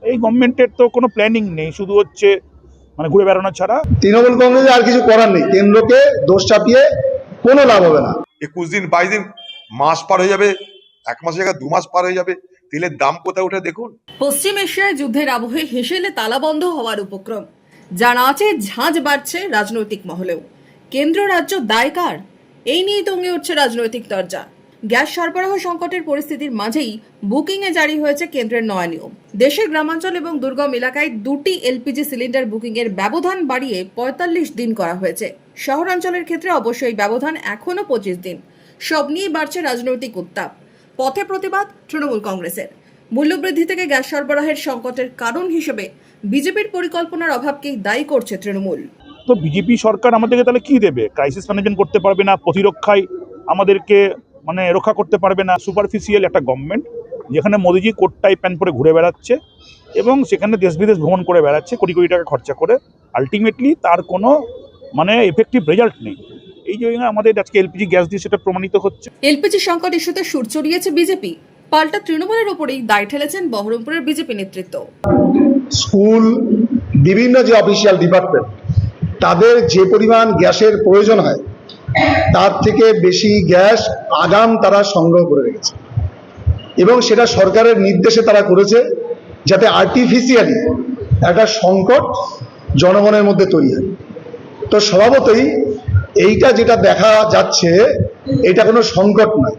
এই গভর্নমেন্টের তো কোনো প্ল্যানিং নেই, শুধু হচ্ছে মানে ঘুরে বেড়ানো ছাড়া। তৃণমূল কংগ্রেসের আর কিছু করার নেই, কেন্দ্রকে দোষ চাপিয়ে কোনো লাভ হবে না। 21 দিন 22 দিন মাস পার হয়ে যাবে, 1 মাসের জায়গায় 2 মাস পার হয়ে যাবে, তেলের দাম কোথায় উঠে দেখুন। পশ্চিম এশিয়ায় যুদ্ধের আবহে হেসেলে তালাবন্ধ হওয়ার উপক্রম, জানা আছে ঝাঁঝ বাড়ছে রাজনৈতিক মহলেও। কেন্দ্র রাজ্য দায় কার, এই নিয়ে তঙ্গে উঠছে রাজনৈতিক তরজা। গ্যাস সরবরাহ সংকটের পরিস্থিতির মাঝেই বুকিংয়ে জারি হয়েছে কেন্দ্রের নয়া নিয়ম। দেশের গ্রামাঞ্চল এবং দুর্গম এলাকায় 2টি এলপিজি সিলিন্ডার বুকিংয়ের ব্যবধান বাড়িয়ে 45 দিন করা হয়েছে। শহরাঞ্চলের ক্ষেত্রে অবশ্যই ব্যবধান এখনও 25 দিন। সব নিয়ে বাড়ছে রাজনৈতিক উত্তাপ। পথে প্রতিবাদ তৃণমূল কংগ্রেসের। মূল্যবৃদ্ধি থেকে গ্যাস সরবরাহের সংকটের কারণ হিসেবে বিজেপির পরিকল্পনার অভাবকেই দায়ী করছে তৃণমূল। তো বিজেপি সরকার আমাদেরকে তাহলে কি দেবে? ক্রাইসিস ম্যানেজমেন্ট করতে পারবে না, প্রতিরক্ষায় আমাদেরকে মানে রক্ষা করতে পারবে না। সুপারফিশিয়াল একটা গভর্নমেন্ট, যেখানে মোদিজি কোট টাই প্যান্ট পরে ঘুরে বেড়াচ্ছে এবং সেখানে দেশ বিদেশ ভ্রমণ করে বেড়াচ্ছে কোটি কোটি টাকা খরচা করে। আলটিমেটলি তার কোনো মানে এফেক্টিভ রেজাল্ট নেই। এই যে আমাদের আজকে এলপিজি গ্যাস দিয়ে সেটা প্রমাণিত হচ্ছে। এলপিজি সংকট ইস্যুতে সুর চড়িয়েছে বিজেপি, পাল্টা তৃণমূলের ওপরেই দায় ঠেলেছেন বহরমপুরের বিজেপি নেতৃত্ব। স্কুল, বিভিন্ন যে অফিসিয়াল ডিপার্টমেন্ট, তাদের যে পরিমাণ গ্যাসের প্রয়োজন হয় তার থেকে বেশি গ্যাস আগাম তারা সংগ্রহ করে রেখেছে এবং সেটা সরকারের নির্দেশে তারা করেছে, যাতে আর্টিফিশিয়ালি একটা সংকট জনগণের মধ্যে তৈরি হয়। তো স্বভাবতই এইটা যেটা দেখা যাচ্ছে, এটা কোনো সংকট নয়,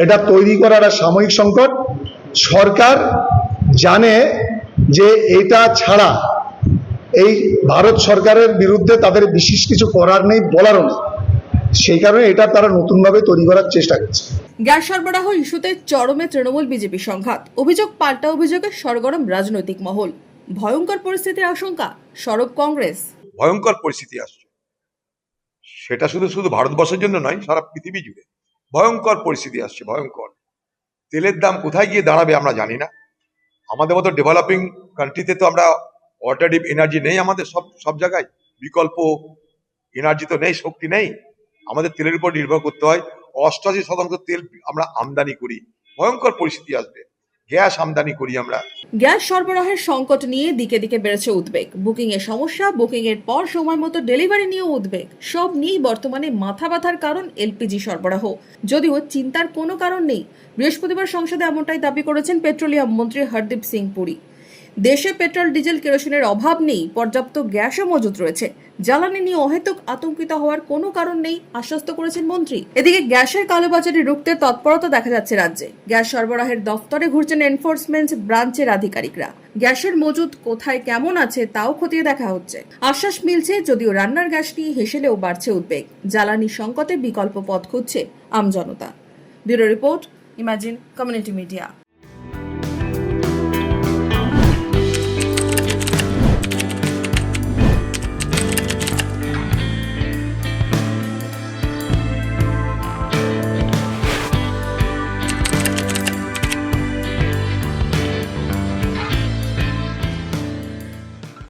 এটা তৈরি করার একটা সাময়িক সংকট। সরকার জানে যে এটা ছাড়া এই ভারত সরকারের বিরুদ্ধে তাদের বিশেষ কিছু করার নেই, বলারও নেই। সেই কারণে এটা তারা নতুনভাবে তৈরি করার চেষ্টা করছে। গ্যাস সরবরাহ ইস্যুতে চরমে তৃণমূল বিজেপি সংঘাত, অভিযোগ পাল্টা অভিযোগে সরগরম রাজনৈতিক মহল। ভয়ঙ্কর পরিস্থিতির আশঙ্কা, সরব কংগ্রেস। ভয়ঙ্কর পরিস্থিতি আসছে, সেটা শুধু শুধু ভারতবর্ষের জন্য নয়, সারা পৃথিবী জুড়ে ভয়ঙ্কর পরিস্থিতি আসছে, ভয়ঙ্কর। তেলের দাম কোথায় গিয়ে দাঁড়াবে আমরা জানি না। আমাদের মতো ডেভেলপিং কান্ট্রিতে তো আমরা অল্টারনেটিভ এনার্জি নেই, আমাদের সব জায়গায় বিকল্প এনার্জি তো নেই, শক্তি নেই। আমাদের তেলের উপর নির্ভর করতে হয়। 88% তেল আমরা আমদানি করি। ভয়ঙ্কর পরিস্থিতি আসবে, গ্যাস আমদানি করি আমরা। গ্যাস সরবরাহের সংকট নিয়ে দিকে দিকে বেড়েছে উদ্বেগ। বুকিং এর সমস্যা, বুকিং এর পর সময় মতো ডেলিভারি নিয়েও উদ্বেগ। সব নিয়েই বর্তমানে মাথা ব্যথার কারণ এলপিজি সরবরাহ। যদিও চিন্তার কোনো কারণ নেই। বৃহস্পতিবার সংসদে এমনটাই দাবি করেছেন পেট্রোলিয়াম মন্ত্রী হরদীপ সিং পুরী। দেশে পেট্রোল, ডিজেল, কেরোসিনের অভাব নেই, পর্যাপ্ত গ্যাসও মজুত রয়েছে। জ্বালানি নিয়ে অহেতুক আতঙ্কিত হওয়ার কোনো কারণ নেই, আশ্বস্ত করেছেন মন্ত্রী। এদিকে গ্যাসের কালোবাজারি রুখতে তৎপরতা দেখা যাচ্ছে রাজ্যে। গ্যাস সরবরাহের দফতরে ঘুরছেন এনফোর্সমেন্ট ব্রাঞ্চের আধিকারিকরা। গ্যাসের মজুত কোথায় কেমন আছে তাও খতিয়ে দেখা হচ্ছে। আশ্বাস মিলছে, যদিও রান্নার গ্যাস নিয়ে হেসেলেও বাড়ছে উদ্বেগ। জ্বালানি সংকটে বিকল্প পথ খুঁজছে আমজনতা। Bureau report, Imagine Community media.